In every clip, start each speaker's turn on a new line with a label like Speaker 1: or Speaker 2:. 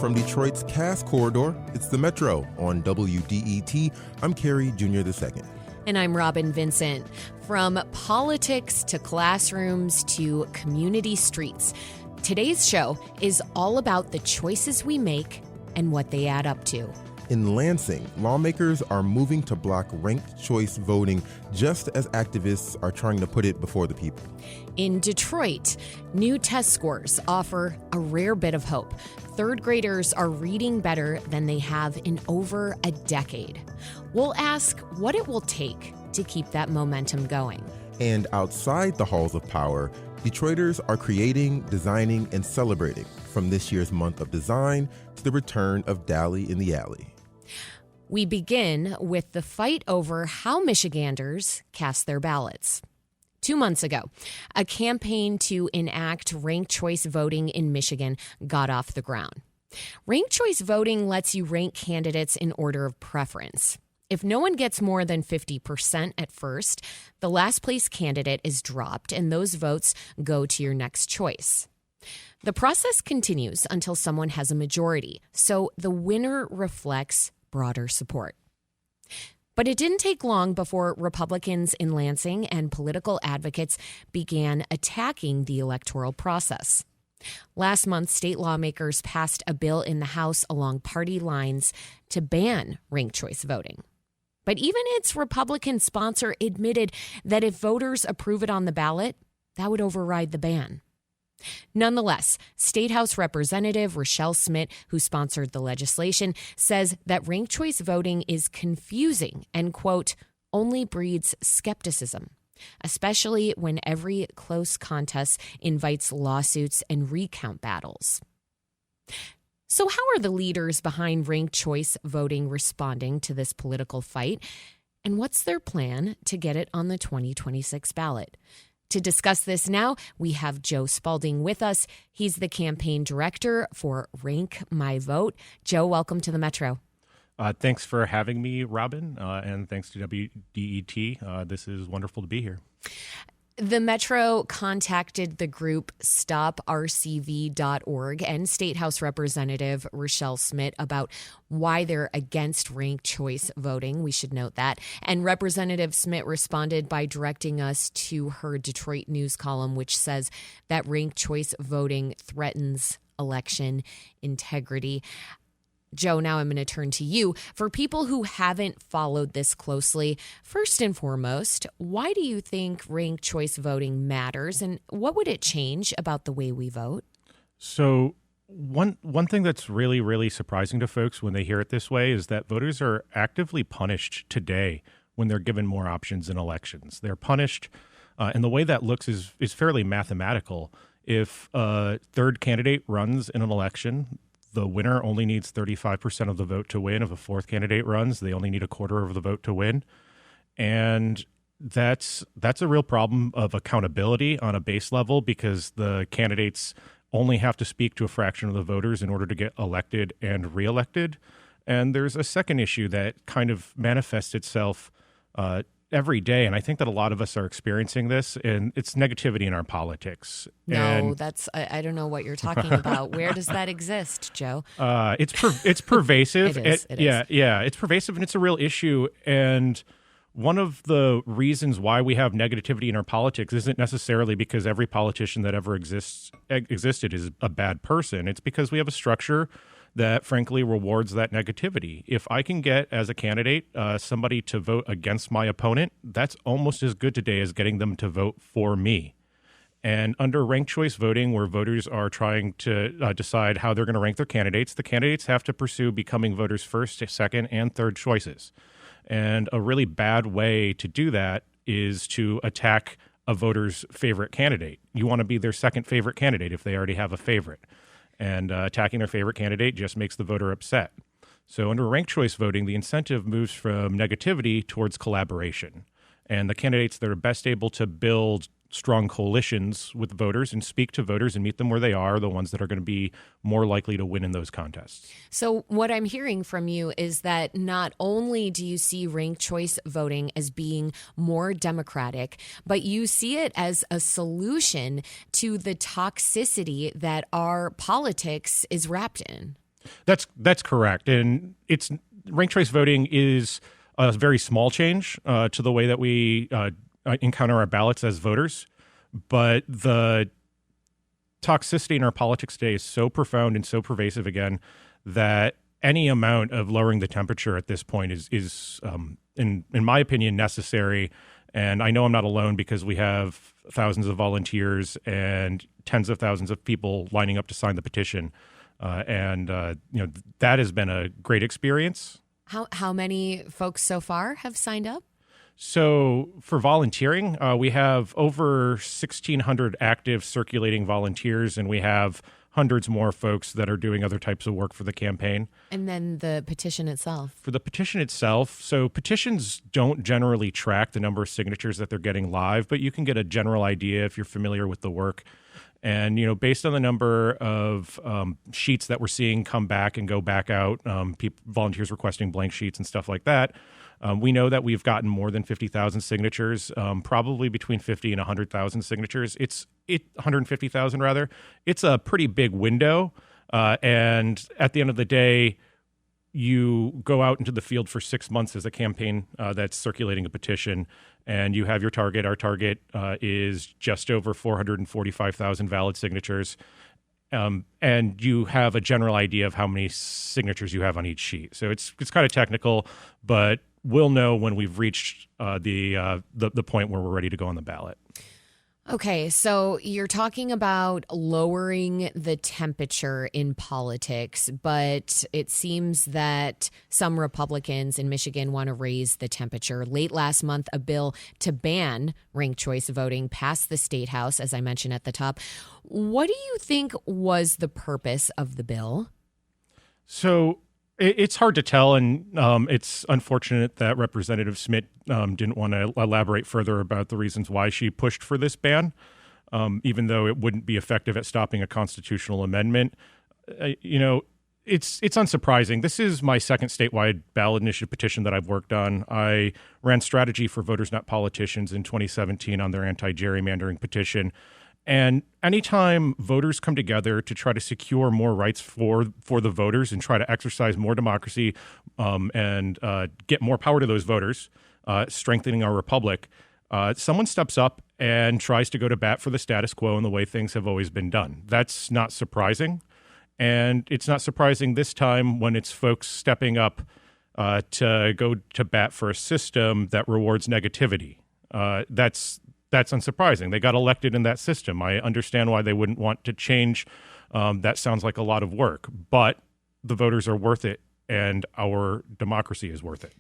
Speaker 1: from Detroit's Cass Corridor, it's the Metro on WDET. I'm Kerry Jr. II.
Speaker 2: And I'm Robin Vincent. From politics to classrooms to community streets, today's show is all about the choices we make and what they add up to.
Speaker 1: In Lansing, lawmakers are moving to block ranked choice voting just as activists are trying to put it before the people.
Speaker 2: In Detroit, new test scores offer a rare bit of hope. Third graders are reading better than they have in over a decade. We'll ask what it will take to keep that momentum going.
Speaker 1: And outside the halls of power, Detroiters are creating, designing, and celebrating, from this year's Month of Design to the return of Dally in the Alley.
Speaker 2: We begin with the fight over how Michiganders cast their ballots. 2 months ago, a campaign to enact ranked choice voting in Michigan got off the ground. Ranked choice voting lets you rank candidates in order of preference. If no one gets more than 50% at first, the last place candidate is dropped and those votes go to your next choice. The process continues until someone has a majority, so the winner reflects broader support. But it didn't take long before Republicans in Lansing and political advocates began attacking the electoral process. Last month, state lawmakers passed a bill in the House along party lines to ban ranked choice voting. But even its Republican sponsor admitted that if voters approve it on the ballot, that would override the ban. Nonetheless, State House Representative Rochelle Smith, who sponsored the legislation, says that ranked choice voting is confusing and, quote, only breeds skepticism, especially when every close contest invites lawsuits and recount battles. So how are the leaders behind ranked choice voting responding to this political fight? And what's their plan to get it on the 2026 ballot? To discuss this now, we have Joe Spalding with us. He's the campaign director for Rank My Vote. Joe, welcome to the Metro.
Speaker 3: Thanks for having me, Robin, and thanks to WDET. This is wonderful to be here.
Speaker 2: The Metro contacted the group StopRCV.org and State House Representative Rochelle Smith about why they're against ranked choice voting. We should note that. And Representative Smith responded by directing us to her Detroit News column, which says that ranked choice voting threatens election integrity. Joe, now I'm going to turn to you. For people who haven't followed this closely, first and foremost, why do you think ranked choice voting matters, and what would it change about the way we vote?
Speaker 3: So one thing that's really, really surprising to folks when they hear it this way is that voters are actively punished today when they're given more options in elections. They're punished, and the way that looks is fairly mathematical. If a third candidate runs in an election, the winner only needs 35% of the vote to win. If a fourth candidate runs, they only need a quarter of the vote to win. And that's a real problem of accountability on a base level, because the candidates only have to speak to a fraction of the voters in order to get elected and reelected. And there's a second issue that kind of manifests itself every day, and I think that a lot of us are experiencing this, and it's negativity in our politics.
Speaker 2: No, I don't know what you're talking about. Where does that exist, Joe?
Speaker 3: It's pervasive.
Speaker 2: It is.
Speaker 3: Yeah, it's pervasive, and it's a real issue. And one of the reasons why we have negativity in our politics isn't necessarily because every politician that ever existed is a bad person. It's because we have a structure that frankly rewards that negativity. If I can get, as a candidate, somebody to vote against my opponent, that's almost as good today as getting them to vote for me. And under ranked choice voting, where voters are trying to decide how they're going to rank their candidates, the candidates have to pursue becoming voters' first, second, and third choices. And a really bad way to do that is to attack a voter's favorite candidate. You want to be their second favorite candidate if they already have a favorite. And attacking their favorite candidate just makes the voter upset. So under ranked choice voting, the incentive moves from negativity towards collaboration. And the candidates that are best able to build strong coalitions with voters and speak to voters and meet them where they are the ones that are going to be more likely to win in those contests.
Speaker 2: So what I'm hearing from you is that not only do you see ranked choice voting as being more democratic, but you see it as a solution to the toxicity that our politics is wrapped in.
Speaker 3: That's correct, and it's ranked choice voting is a very small change to the way that we encounter our ballots as voters, but the toxicity in our politics today is so profound and so pervasive again that any amount of lowering the temperature at this point is in my opinion, necessary. And I know I'm not alone because we have thousands of volunteers and tens of thousands of people lining up to sign the petition. That has been a great experience.
Speaker 2: How many folks so far have signed up?
Speaker 3: So for volunteering, we have over 1,600 active circulating volunteers, and we have hundreds more folks that are doing other types of work for the campaign.
Speaker 2: And then the petition itself. For
Speaker 3: the petition itself, so petitions don't generally track the number of signatures that they're getting live, but you can get a general idea if you're familiar with the work. And, based on the number of sheets that we're seeing come back and go back out, volunteers requesting blank sheets and stuff like that, we know that we've gotten more than 50,000 signatures, probably between 50 and 100,000 signatures. 150,000 rather. It's a pretty big window. And at the end of the day, you go out into the field for 6 months as a campaign that's circulating a petition, and you have your target. Our target is just over 445,000 valid signatures. And you have a general idea of how many signatures you have on each sheet. So it's kind of technical, but we'll know when we've reached the point where we're ready to go on the ballot.
Speaker 2: Okay, so you're talking about lowering the temperature in politics, but it seems that some Republicans in Michigan want to raise the temperature. Late last month, a bill to ban ranked choice voting passed the State House, as I mentioned at the top. What do you think was the purpose of the bill?
Speaker 3: So it's hard to tell, and it's unfortunate that Representative Smith didn't want to elaborate further about the reasons why she pushed for this ban, even though it wouldn't be effective at stopping a constitutional amendment. It's unsurprising. This is my second statewide ballot initiative petition that I've worked on. I ran strategy for Voters Not Politicians in 2017 on their anti-gerrymandering petition. And anytime voters come together to try to secure more rights for the voters and try to exercise more democracy and get more power to those voters, strengthening our republic, someone steps up and tries to go to bat for the status quo and the way things have always been done. That's not surprising. And it's not surprising this time when it's folks stepping up to go to bat for a system that rewards negativity. That's unsurprising. They got elected in that system. I understand why they wouldn't want to change. That sounds like a lot of work, but the voters are worth it, and our democracy is worth it.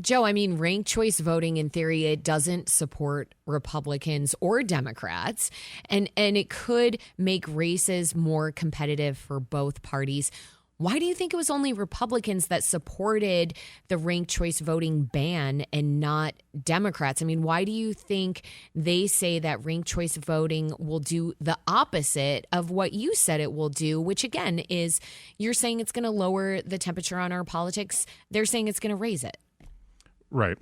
Speaker 2: Joe, I mean, ranked choice voting, in theory, it doesn't support Republicans or Democrats, and it could make races more competitive for both parties. Why do you think it was only Republicans that supported the ranked choice voting ban and not Democrats? I mean, why do you think they say that ranked choice voting will do the opposite of what you said it will do, which again is you're saying it's going to lower the temperature on our politics. They're saying it's going to raise it.
Speaker 3: Right.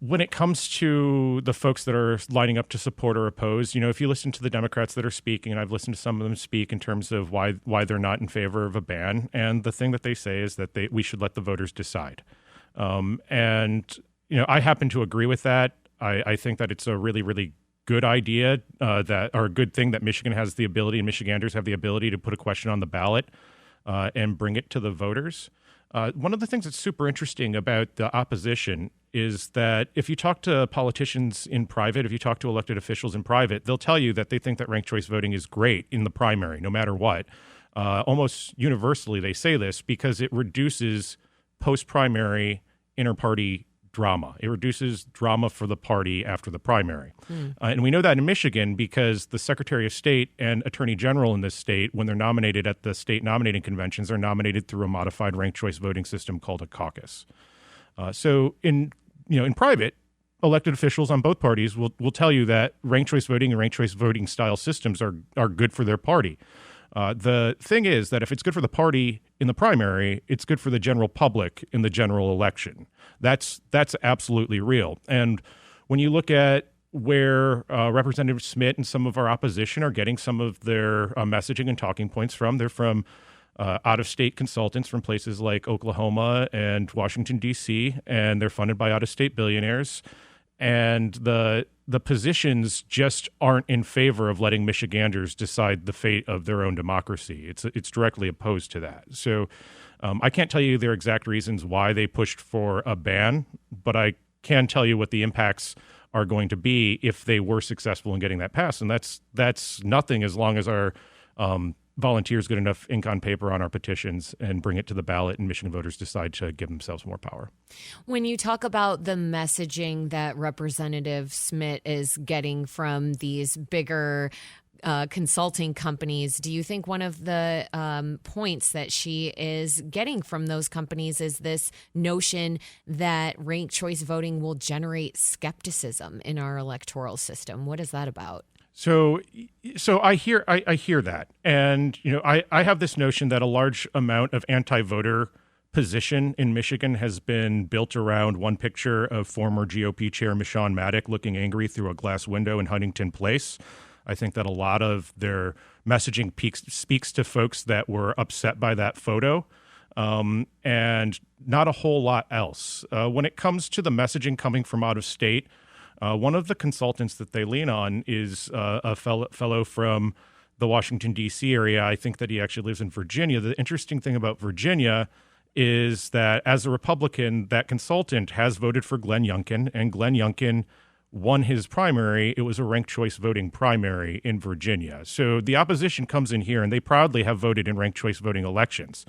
Speaker 3: When it comes to the folks that are lining up to support or oppose, if you listen to the Democrats that are speaking, and I've listened to some of them speak in terms of why they're not in favor of a ban, and the thing that they say is that we should let the voters decide. I happen to agree with that. I think that it's a really, really good idea or a good thing that Michigan has the ability, and Michiganders have the ability to put a question on the ballot and bring it to the voters. One of the things that's super interesting about the opposition is that if you talk to politicians in private, if you talk to elected officials in private, they'll tell you that they think that ranked choice voting is great in the primary, no matter what. Almost universally, they say this because it reduces post-primary inter-party drama. It reduces drama for the party after the primary. And we know that in Michigan because the Secretary of State and Attorney General in this state, when they're nominated at the state nominating conventions, are nominated through a modified ranked choice voting system called a caucus. So in private, elected officials on both parties will tell you that ranked choice voting and ranked choice voting style systems are good for their party. The thing is that if it's good for the party in the primary, it's good for the general public in the general election. That's absolutely real. And when you look at where Representative Smith and some of our opposition are getting some of their messaging and talking points from. They're from out-of-state consultants from places like Oklahoma and Washington, D.C., and they're funded by out-of-state billionaires. And the positions just aren't in favor of letting Michiganders decide the fate of their own democracy. It's directly opposed to that. So I can't tell you their exact reasons why they pushed for a ban, but I can tell you what the impacts are going to be if they were successful in getting that passed. And that's nothing as long as our volunteers get enough ink on paper on our petitions and bring it to the ballot and Michigan voters decide to give themselves more power.
Speaker 2: When you talk about the messaging that Representative Smith is getting from these bigger consulting companies, do you think one of the points that she is getting from those companies is this notion that ranked choice voting will generate skepticism in our electoral system? What is that about?
Speaker 3: So I hear that, and I have this notion that a large amount of anti-voter position in Michigan has been built around one picture of former GOP Chair Michonne Maddock looking angry through a glass window in Huntington Place. I think that a lot of their messaging speaks to folks that were upset by that photo, and not a whole lot else. When it comes to the messaging coming from out of state, one of the consultants that they lean on is a fellow from the Washington, D.C. area. I think that he actually lives in Virginia. The interesting thing about Virginia is that as a Republican, that consultant has voted for Glenn Youngkin, and Glenn Youngkin won his primary. It was a ranked choice voting primary in Virginia. So the opposition comes in here, and they proudly have voted in ranked choice voting elections.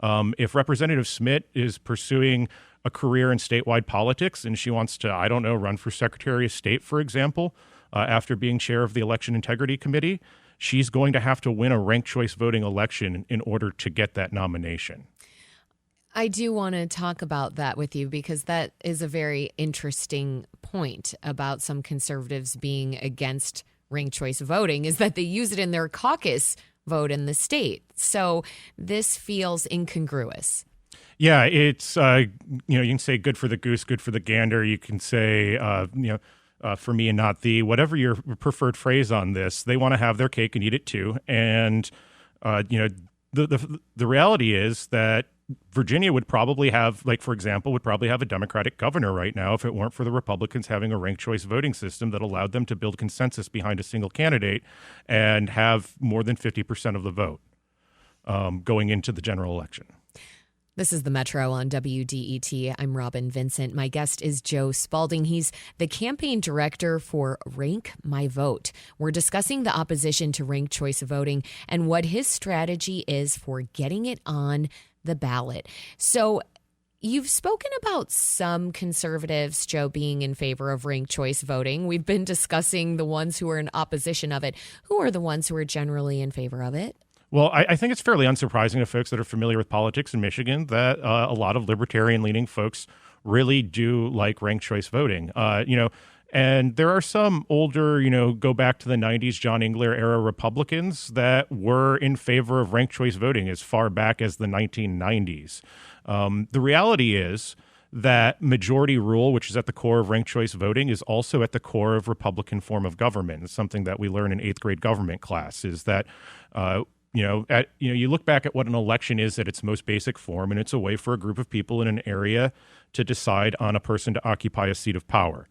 Speaker 3: If Representative Smith is pursuing a career in statewide politics and she wants to, run for Secretary of State, for example, after being chair of the Election Integrity Committee, she's going to have to win a ranked choice voting election in order to get that nomination.
Speaker 2: I do want to talk about that with you because that is a very interesting point about some conservatives being against ranked choice voting, is that they use it in their caucus vote in the state. So this feels incongruous.
Speaker 3: Yeah, it's, you can say good for the goose, good for the gander. You can say, for me and not thee, whatever your preferred phrase on this. They want to have their cake and eat it too. And, the reality is that Virginia would probably have, for example, a Democratic governor right now if it weren't for the Republicans having a ranked choice voting system that allowed them to build consensus behind a single candidate and have more than 50% of the vote going into the general election.
Speaker 2: This is the Metro on WDET. I'm Robin Vincent. My guest is Joe Spalding. He's the campaign director for Rank My Vote. We're discussing the opposition to ranked choice voting and what his strategy is for getting it on the ballot. So you've spoken about some conservatives, Joe, being in favor of ranked choice voting. We've been discussing the ones who are in opposition of it. Who are the ones who are generally in favor of it?
Speaker 3: Well, I think it's fairly unsurprising to folks that are familiar with politics in Michigan that a lot of libertarian-leaning folks really do like ranked choice voting. And there are some older, go back to the 90s, John Engler era Republicans that were in favor of ranked choice voting as far back as the 1990s. The reality is that majority rule, which is at the core of ranked choice voting, is also at the core of Republican form of government. It's something that we learn in eighth grade government class, is that you look back at what an election is at its most basic form, and it's a way for a group of people in an area to decide on a person to occupy a seat of power.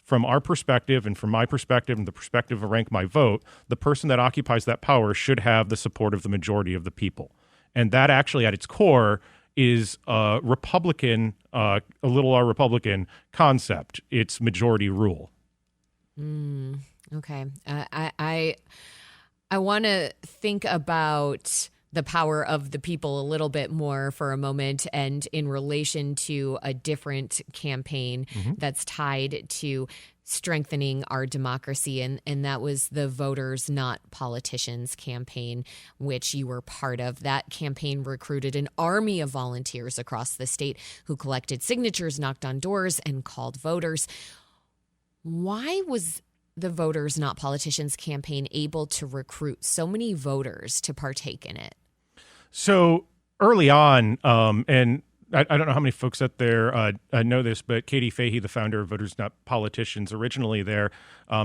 Speaker 3: From our perspective and from my perspective and the perspective of Rank My Vote, the person that occupies that power should have the support of the majority of the people. And that actually at its core is a Republican, a little r Republican concept. It's majority rule.
Speaker 2: Okay. I want to think about the power of the people a little bit more for a moment, and in relation to a different campaign that's tied to strengthening our democracy, and that was the Voters Not Politicians campaign, which you were part of. That campaign recruited an army of volunteers across the state who collected signatures, knocked on doors, and called voters. Why was the Voters Not Politicians campaign able to recruit so many voters to partake in it?
Speaker 3: So early on, and I don't know how many folks out there know this, but Katie Fahey, the founder of Voters Not Politicians, originally there,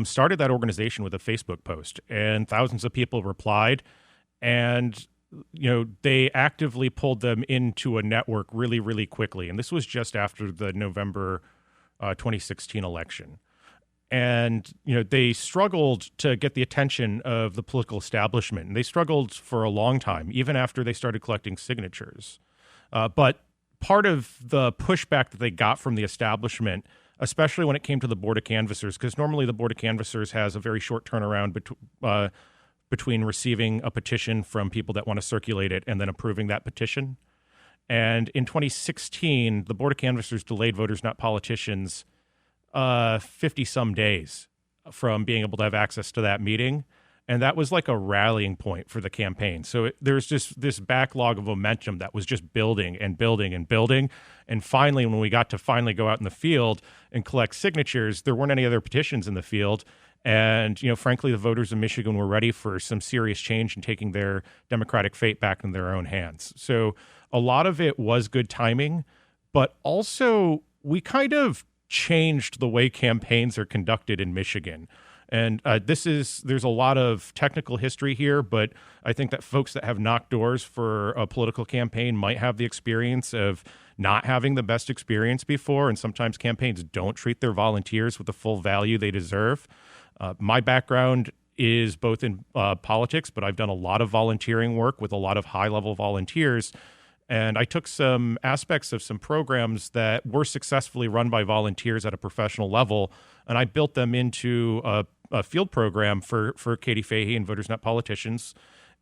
Speaker 3: started that organization with a Facebook post, and thousands of people replied, and they actively pulled them into a network really, really quickly. And this was just after the November 2016 election. And, they struggled to get the attention of the political establishment. And they struggled for a long time, even after they started collecting signatures. But part of the pushback that they got from the establishment, especially when it came to the Board of Canvassers, because normally the Board of Canvassers has a very short turnaround between receiving a petition from people that want to circulate it and then approving that petition. And in 2016, the Board of Canvassers delayed Voters Not Politicians 50-some days from being able to have access to that meeting. And that was like a rallying point for the campaign. So there's just this backlog of momentum that was just building and building and building. And finally, when we got to finally go out in the field and collect signatures, there weren't any other petitions in the field. And, frankly, the voters of Michigan were ready for some serious change and taking their democratic fate back in their own hands. So a lot of it was good timing, but also we kind of changed the way campaigns are conducted in Michigan. And there's a lot of technical history here, but I think that folks that have knocked doors for a political campaign might have the experience of not having the best experience before. And sometimes campaigns don't treat their volunteers with the full value they deserve. My background is both in politics, but I've done a lot of volunteering work with a lot of high-level volunteers. And I took some aspects of some programs that were successfully run by volunteers at a professional level, and I built them into a field program for Katie Fahey and Voters Not Politicians.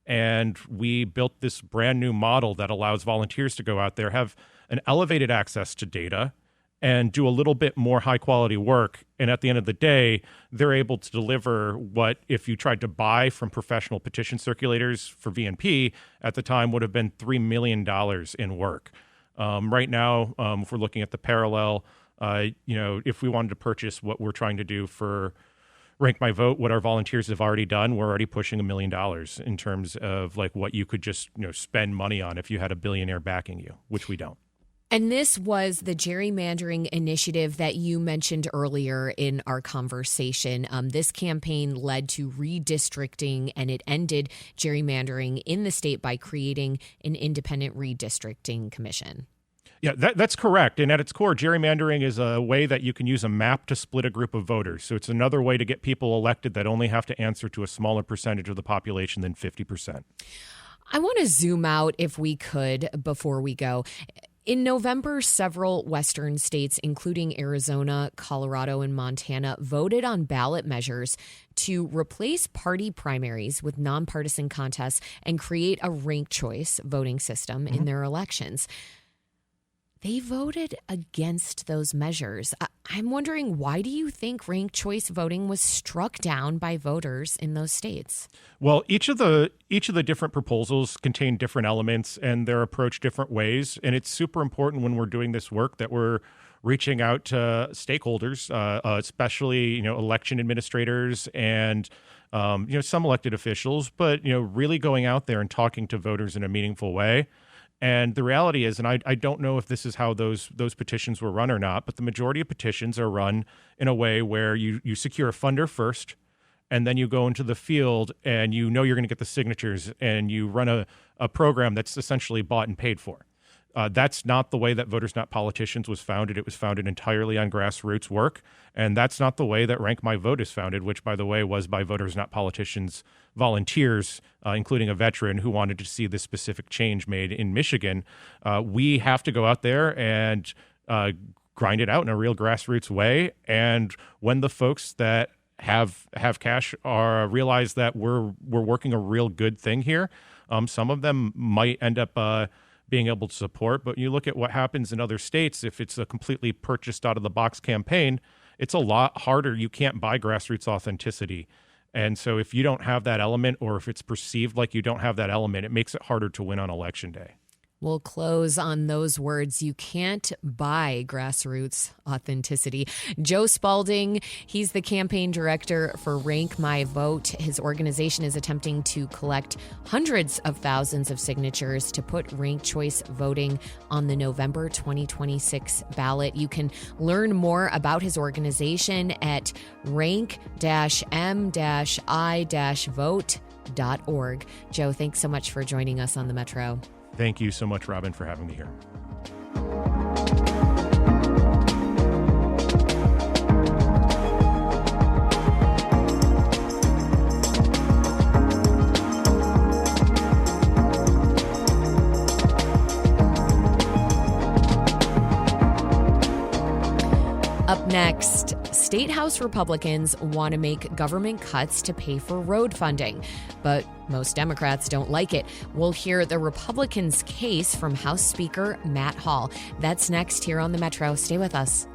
Speaker 3: And we built this brand new model that allows volunteers to go out there, have an elevated access to data, and do a little bit more high quality work. And at the end of the day, they're able to deliver what, if you tried to buy from professional petition circulators for VNP at the time, would have been $3 million in work. Right now, if we're looking at the parallel, if we wanted to purchase what we're trying to do for Rank My Vote, what our volunteers have already done, we're already pushing $1 million in terms of like what you could just spend money on if you had a billionaire backing you, which we don't.
Speaker 2: And this was the gerrymandering initiative that you mentioned earlier in our conversation. This campaign led to redistricting, and it ended gerrymandering in the state by creating an independent redistricting commission.
Speaker 3: Yeah, that's correct. And at its core, gerrymandering is a way that you can use a map to split a group of voters. So it's another way to get people elected that only have to answer to a smaller percentage of the population than 50%.
Speaker 2: I want to zoom out, if we could, before we go. In November, several Western states, including Arizona, Colorado, and Montana, voted on ballot measures to replace party primaries with nonpartisan contests and create a ranked choice voting system in their elections. They voted against those measures. I'm wondering, why do you think ranked choice voting was struck down by voters in those states?
Speaker 3: Well, each of the different proposals contain different elements, and they're approached different ways. And it's super important when we're doing this work that we're reaching out to stakeholders, especially election administrators and some elected officials, but really going out there and talking to voters in a meaningful way. And the reality is, and I don't know if this is how those petitions were run or not, but the majority of petitions are run in a way where you secure a funder first, and then you go into the field and you're going to get the signatures, and you run a program that's essentially bought and paid for. That's not the way that Voters Not Politicians was founded. It was founded entirely on grassroots work. And that's not the way that Rank My Vote is founded, which, by the way, was by Voters Not Politicians volunteers, including a veteran who wanted to see this specific change made in Michigan. We have to go out there and grind it out in a real grassroots way. And when the folks that have cash realize that we're working a real good thing here, some of them might end up being able to support. But you look at what happens in other states, if it's a completely purchased out of the box campaign, it's a lot harder. You can't buy grassroots authenticity. And so if you don't have that element, or if it's perceived like you don't have that element, it makes it harder to win on election day.
Speaker 2: We'll close on those words. You can't buy grassroots authenticity. Joe Spalding, he's the campaign director for Rank My Vote. His organization is attempting to collect hundreds of thousands of signatures to put ranked choice voting on the November 2026 ballot. You can learn more about his organization at rank-m-i-vote.org. Joe, thanks so much for joining us on the Metro.
Speaker 3: Thank you so much, Robin, for having me here.
Speaker 2: Up next, State House Republicans want to make government cuts to pay for road funding, but most Democrats don't like it. We'll hear the Republicans' case from House Speaker Matt Hall. That's next here on the Metro. Stay with us.